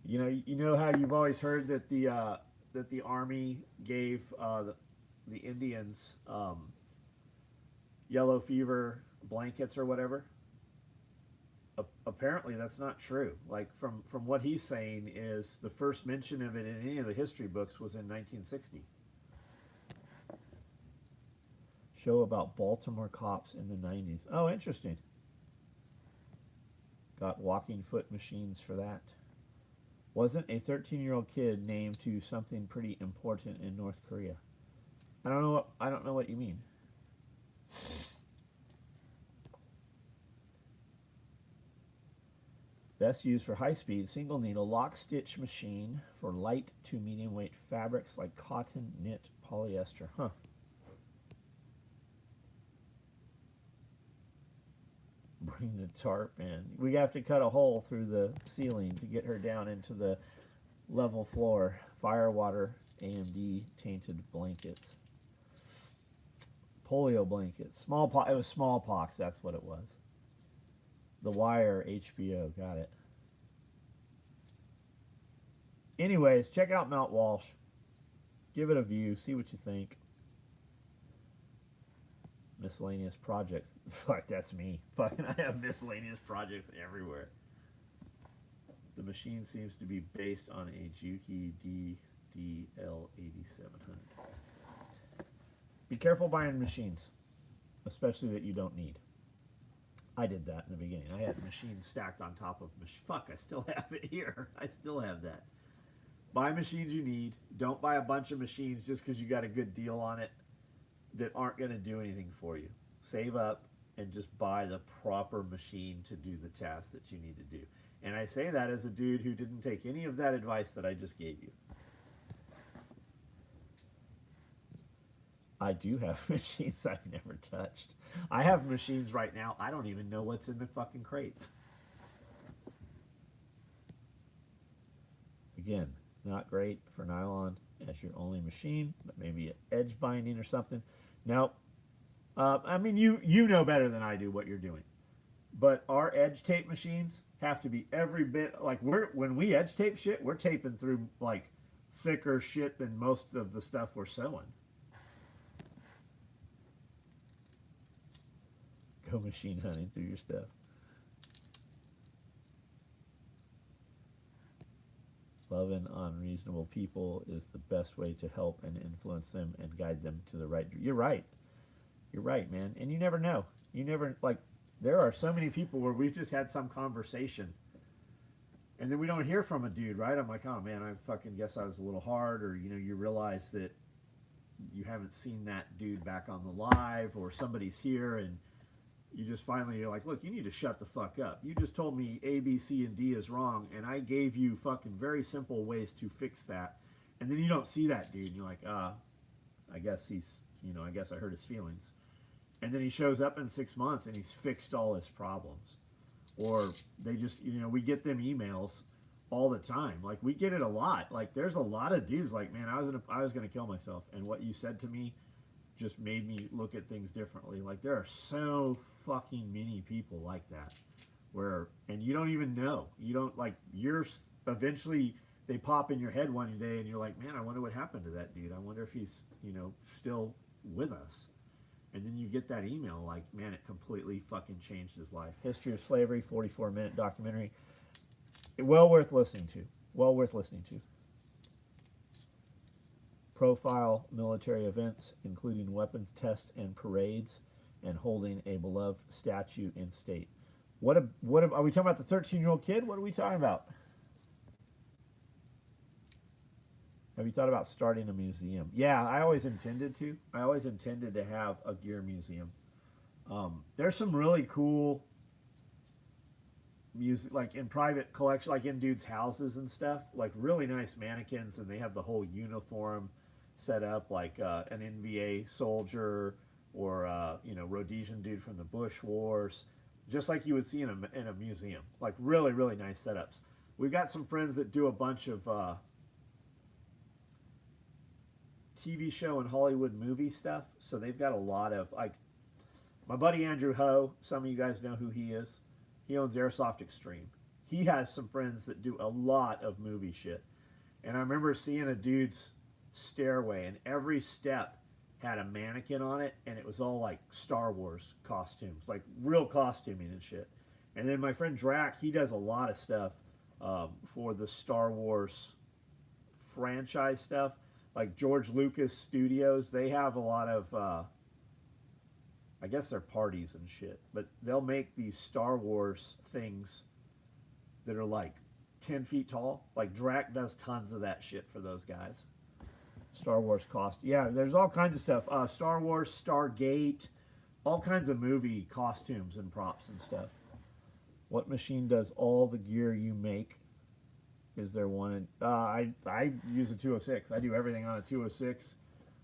You know how you've always heard that the Army gave the Indians yellow fever blankets or whatever? Apparently that's not true. Like from what he's saying is the first mention of it in any of the history books was in 1960. Show about Baltimore cops in the 90s. Oh, interesting. Got walking foot machines for that. Wasn't a 13-year-old kid named to something pretty important in North Korea? I don't know what you mean. Best used for high-speed single needle lock stitch machine for light to medium weight fabrics like cotton, knit, polyester. Huh. Bring the tarp in. We have to cut a hole through the ceiling to get her down into the level floor. Fire, water, AMD tainted blankets. Polio blankets. Smallpox. It was smallpox. That's what it was. The Wire, HBO. Got it. Anyways, check out Mount Walsh. Give it a view. See what you think. Miscellaneous projects. Fuck, that's me. Fucking, I have miscellaneous projects everywhere. The machine seems to be based on a Juki DDL8700. Be careful buying machines, especially that you don't need. I did that in the beginning. I had machines stacked on top of fuck, I still have it here. I still have that. Buy machines you need. Don't buy a bunch of machines just because you got a good deal on it that aren't going to do anything for you. Save up and just buy the proper machine to do the task that you need to do. And I say that as a dude who didn't take any of that advice that I just gave you. I do have machines I've never touched. I have machines right now, I don't even know what's in the fucking crates. Again, not great for nylon as your only machine, but maybe an edge binding or something. Now, I mean, you know better than I do what you're doing. But our edge tape machines have to be every bit, like when we edge tape shit, we're taping through like thicker shit than most of the stuff we're sewing. Go machine hunting through your stuff. Loving on reasonable people is the best way to help and influence them and guide them to the right. You're right. You're right, man. And you never know. You never, like, there are so many people where we've just had some conversation and then we don't hear from a dude, right? I'm like, oh man, I fucking guess I was a little hard, or, you know, you realize that you haven't seen that dude back on the live, or somebody's here and you just finally, you're like, look, you need to shut the fuck up. You just told me A, B, C, and D is wrong, and I gave you fucking very simple ways to fix that. And then you don't see that dude, and you're like, I guess he's, you know, I guess I hurt his feelings. And then he shows up in 6 months and he's fixed all his problems. Or they just, you know, we get them emails all the time. Like, we get it a lot. Like, there's a lot of dudes like, man, I was gonna kill myself, and what you said to me just made me look at things differently. Like, there are so fucking many people like that, where, and you don't even know. You don't, like, you're eventually, they pop in your head one day and you're like, man, I wonder what happened to that dude. I wonder if he's, you know, still with us. And then you get that email like, man, it completely fucking changed his life. History of Slavery, 44-minute documentary. Well worth listening to. Well worth listening to. Profile military events, including weapons tests and parades, and holding a beloved statue in state. Are we talking about the 13-year-old kid? What are we talking about? Have you thought about starting a museum? Yeah, I always intended to. I always intended to have a gear museum. There's some really cool music, like in private collection, like in dudes' houses and stuff, like really nice mannequins, and they have the whole uniform set up, like an NBA soldier or you know, Rhodesian dude from the Bush Wars, just like you would see in a museum. Like really, really nice setups. We've got some friends that do a bunch of TV show and Hollywood movie stuff, so they've got a lot of, like, my buddy Andrew Ho, some of you guys know who he is. He owns Airsoft Extreme. He has some friends that do a lot of movie shit. And I remember seeing a dude's stairway, and every step had a mannequin on it, and it was all like Star Wars costumes, like real costuming and shit. And then my friend Drac, he does a lot of stuff for the Star Wars franchise stuff. Like George Lucas Studios, they have a lot of, I guess they're parties and shit, but they'll make these Star Wars things that are like 10 feet tall. Like Drac does tons of that shit for those guys. Star Wars cost. Yeah, there's all kinds of stuff. Star Wars, Stargate, all kinds of movie costumes and props and stuff. What machine does all the gear you make? Is there one? I use a 206. I do everything on a 206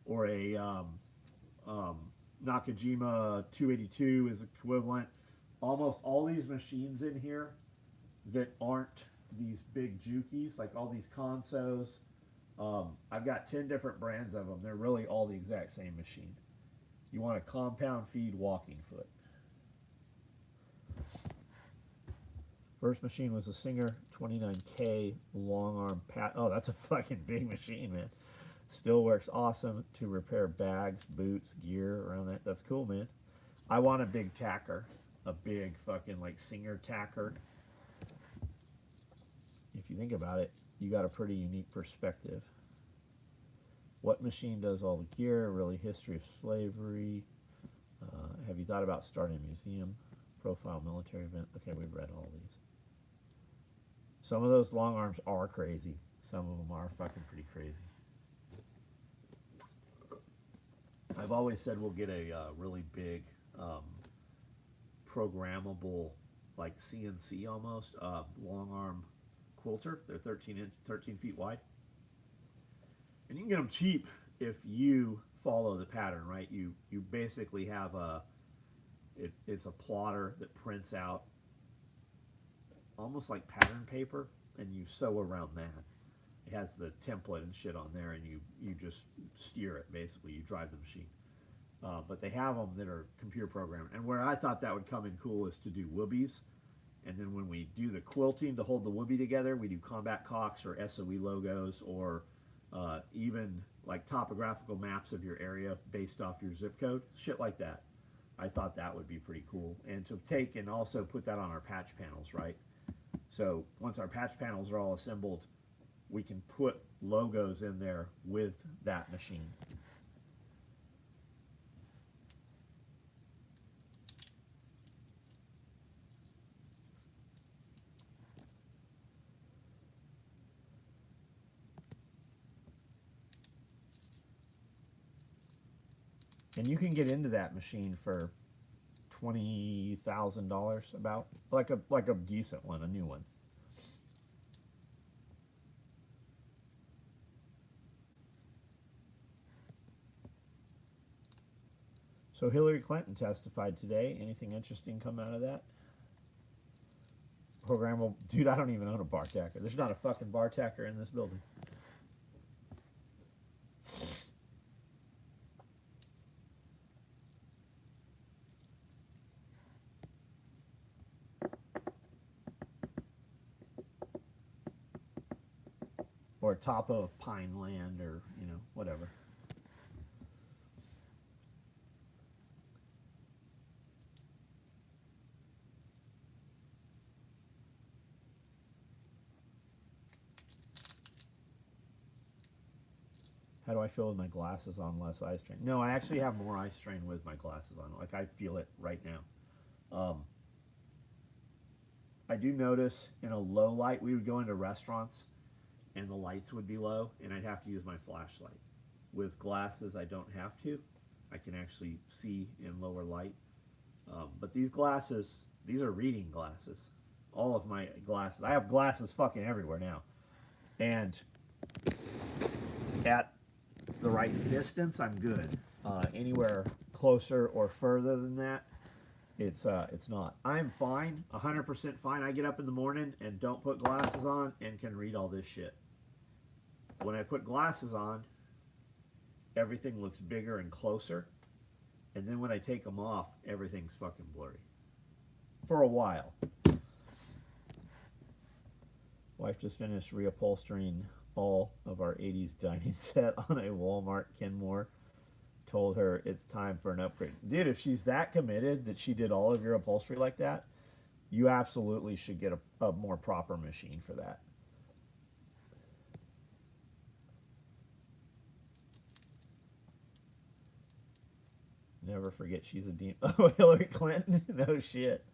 or a Nakajima 282 is equivalent. Almost all these machines in here that aren't these big Jukies, like all these Consos, I've got 10 different brands of them. They're really all the exact same machine. You want a compound feed walking foot. First machine was a Singer 29K long arm pat. Oh, that's a fucking big machine, man. Still works awesome to repair bags, boots, gear around that. That's cool, man. I want a big tacker, a big fucking like Singer tacker. If you think about it, you got a pretty unique perspective. What machine does all the gear? Really, history of slavery. Have you thought about starting a museum? Profile military event. Okay, we've read all these. Some of those long arms are crazy. Some of them are fucking pretty crazy. I've always said we'll get a really big programmable, like CNC almost, long arm quilter. They're 13 feet wide. And you can get them cheap if you follow the pattern, right? You basically have it's a plotter that prints out almost like pattern paper, and you sew around that. It has the template and shit on there, and you just steer it, basically. You drive the machine. But they have them that are computer programmed. And where I thought that would come in cool is to do whoobies. And then when we do the quilting to hold the whoopie together, we do combat cocks or SOE logos, or even like topographical maps of your area based off your zip code, shit like that. I thought that would be pretty cool. And to take and also put that on our patch panels, right? So once our patch panels are all assembled, we can put logos in there with that machine. And you can get into that machine for $20,000, about like a decent one, a new one. So Hillary Clinton testified today. Anything interesting come out of that? Programmable, dude. I don't even own a bar tacker. There's not a fucking bar tacker in this building. Or top of Pine Land, or, you know, whatever. How do I feel with my glasses on, less eye strain? No, I actually have more eye strain with my glasses on. Like, I feel it right now. I do notice in a low light, we would go into restaurants and the lights would be low, and I'd have to use my flashlight. With glasses, I don't have to. I can actually see in lower light. But these glasses, these are reading glasses. All of my glasses. I have glasses fucking everywhere now. And at the right distance, I'm good. Anywhere closer or further than that, it's not. I'm fine, 100% fine. I get up in the morning and don't put glasses on and can read all this shit. When I put glasses on, everything looks bigger and closer. And then when I take them off, everything's fucking blurry. For a while. Wife just finished reupholstering all of our 80s dining set on a Walmart Kenmore. Told her it's time for an upgrade. Dude, if she's that committed that she did all of your upholstery like that, you absolutely should get a more proper machine for that. Never forget she's a demon. Oh, Hillary Clinton? No shit.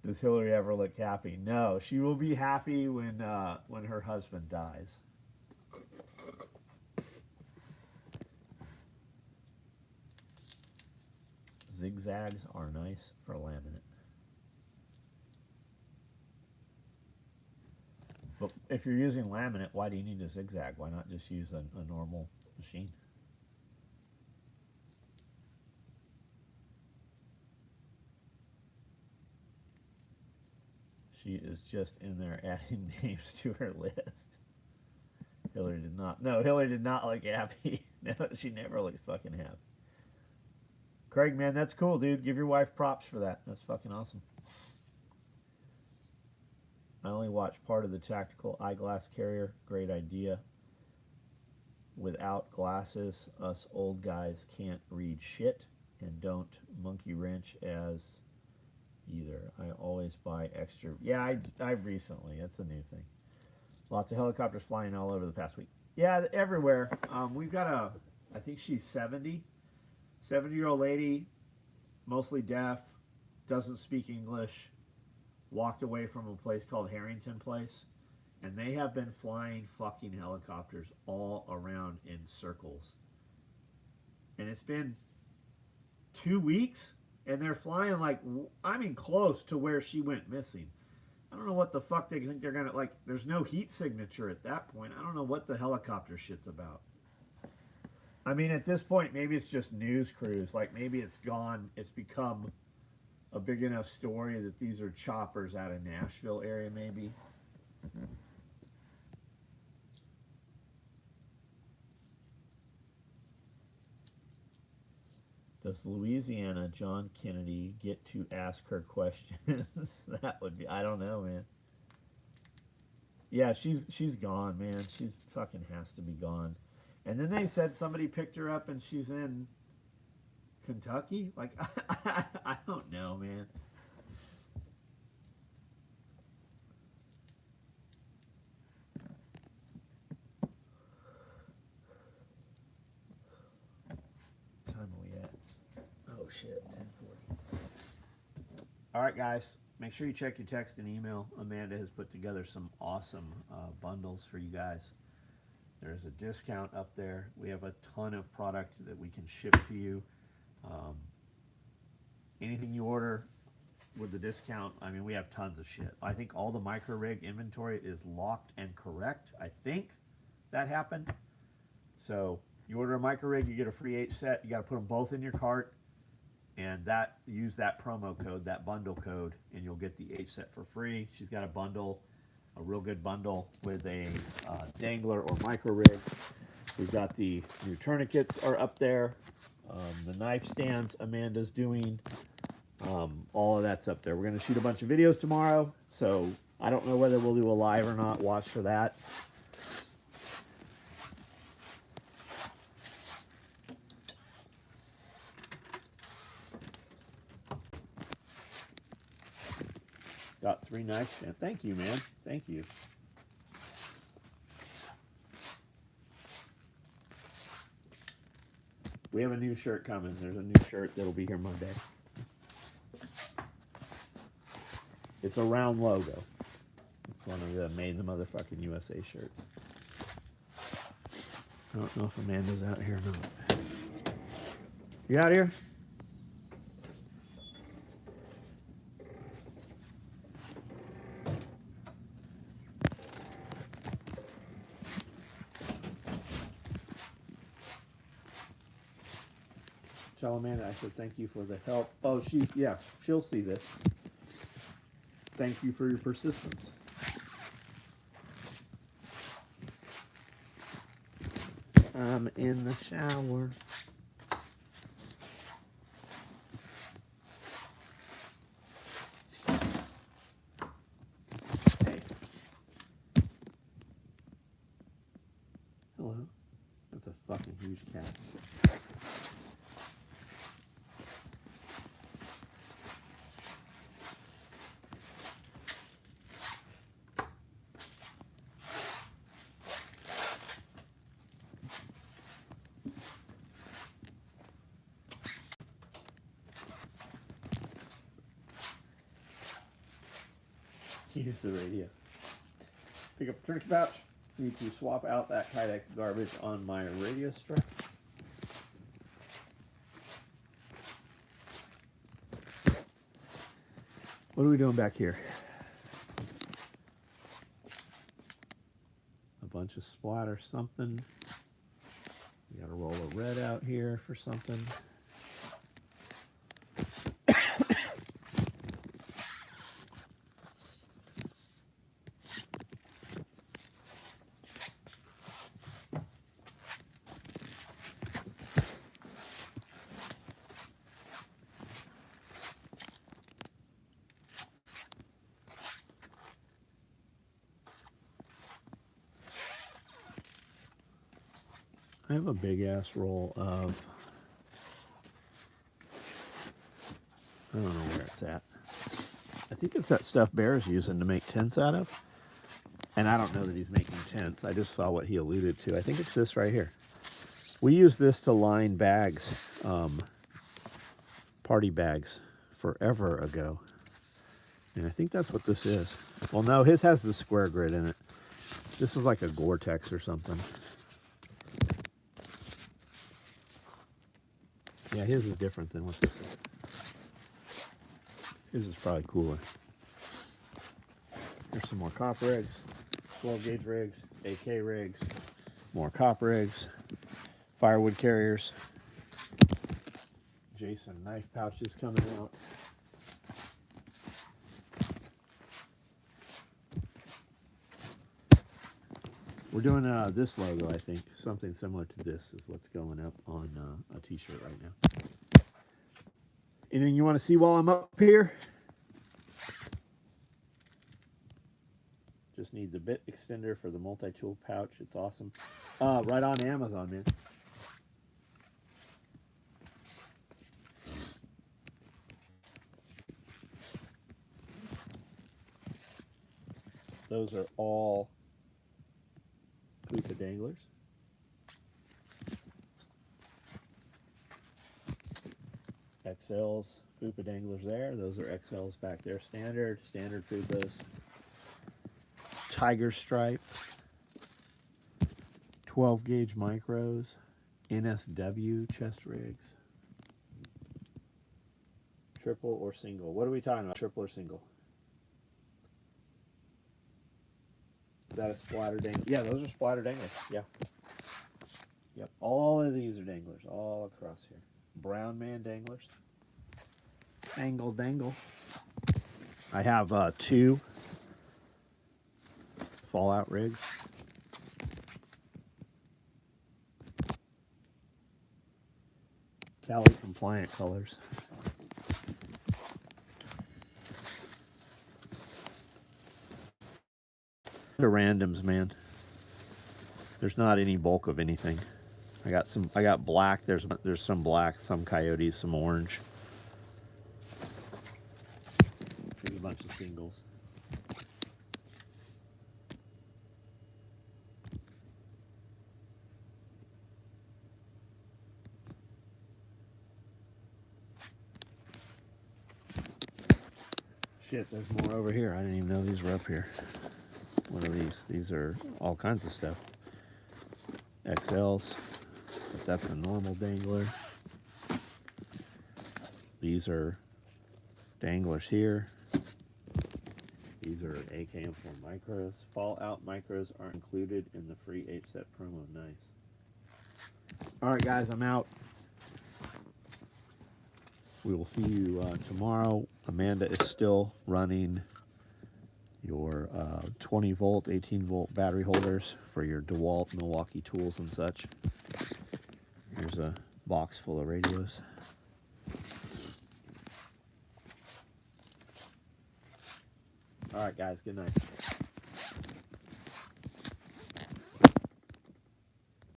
Does Hillary ever look happy? No, she will be happy when her husband dies. Zigzags are nice for laminate. But if you're using laminate, why do you need a zigzag? Why not just use a normal machine? She is just in there adding names to her list. Hillary did not. No, Hillary did not look happy. No, she never looks fucking happy. Craig, man, that's cool, dude. Give your wife props for that. That's fucking awesome. I only watched part of the tactical eyeglass carrier. Great idea. Without glasses, us old guys can't read shit and don't monkey wrench as either. I always buy extra. Yeah, I recently. That's a new thing. Lots of helicopters flying all over the past week. Yeah, everywhere. We've got I think she's 70. 70-year-old lady, mostly deaf, doesn't speak English, walked away from a place called Harrington Place, and they have been flying fucking helicopters all around in circles. And it's been 2 weeks, and they're flying like, I mean, close to where she went missing. I don't know what the fuck they think they're gonna, like, there's no heat signature at that point. I don't know what the helicopter shit's about. I mean, at this point, maybe it's just news crews. Like, maybe it's gone, it's become a big enough story that these are choppers out of Nashville area, maybe. Does Louisiana John Kennedy get to ask her questions? That would be, I don't know, man. Yeah, she's gone, man. She's fucking has to be gone. And then they said somebody picked her up and she's in Kentucky? Like, I don't know, man. What time are we at? Oh, shit, 10:40. All right, guys. Make sure you check your text and email. Amanda has put together some awesome bundles for you guys. There's a discount up there. We have a ton of product that we can ship to you. Anything you order with the discount, I mean, we have tons of shit. I think all the micro rig inventory is locked and correct. I think that happened. So you order a micro rig, you get a free 8 set. You got to put them both in your cart, and use that promo code, that bundle code, and you'll get the 8 set for free. She's got a bundle, a real good bundle with a dangler or micro rig. We've got the new tourniquets are up there. The knife stands Amanda's doing. All of that's up there. We're going to shoot a bunch of videos tomorrow, so I don't know whether we'll do a live or not. Watch for that. Got 3 knife stands. Thank you, man. Thank you. We have a new shirt coming. There's a new shirt that'll be here Monday. It's a round logo. It's one of the Made in the Motherfucking USA shirts. I don't know if Amanda's out here or not. You out here? Tell Amanda I said thank you for the help. Oh, she'll see this. Thank you for your persistence. I'm in the shower. Hey. Hello. That's a fucking huge cat. Use the radio. Pick up a tourniquet pouch. Need to swap out that Kydex garbage on my radio strap. What are we doing back here? A bunch of splatter something. We got a roll of red out here for something. I have a big ass roll of, I don't know where it's at. I think it's that stuff Bear's using to make tents out of. And I don't know that he's making tents. I just saw what he alluded to. I think it's this right here. We used this to line bags, party bags, forever ago. And I think that's what this is. Well, no, his has the square grid in it. This is like a Gore-Tex or something. Yeah, his is different than what this is. His is probably cooler. There's some more cop rigs, 12 gauge rigs, AK rigs, more cop rigs, firewood carriers, Jason knife pouches coming out. We're doing this logo, I think. Something similar to this is what's going up on a t-shirt right now. Anything you want to see while I'm up here? Just need the bit extender for the multi-tool pouch. It's awesome. Right on Amazon, man. Those are all Fuka danglers. XLs, Fupa danglers there. Those are XLs back there. Standard Fupas. Tiger stripe. 12 gauge micros. NSW chest rigs. Triple or single? What are we talking about? Triple or single? Is that a splatter dangler? Yeah, those are splatter danglers. Yeah. Yep. All of these are danglers all across here. Brown man danglers. Angle dangle. I have 2 Fallout rigs. Cali compliant colors. The randoms, man. There's not any bulk of anything. I got black. There's some black, some coyotes, some orange. There's a bunch of singles. Shit, there's more over here. I didn't even know these were up here. What are these? These are all kinds of stuff. XLs, but that's a normal dangler. These are danglers here. These are AKM4 micros. Fallout micros are included in the free 8-set promo. Nice. All right, guys, I'm out. We will see you tomorrow. Amanda is still running your 20 volt, 18 volt battery holders for your DeWalt Milwaukee tools and such. Here's a box full of radios. All right, guys, good night.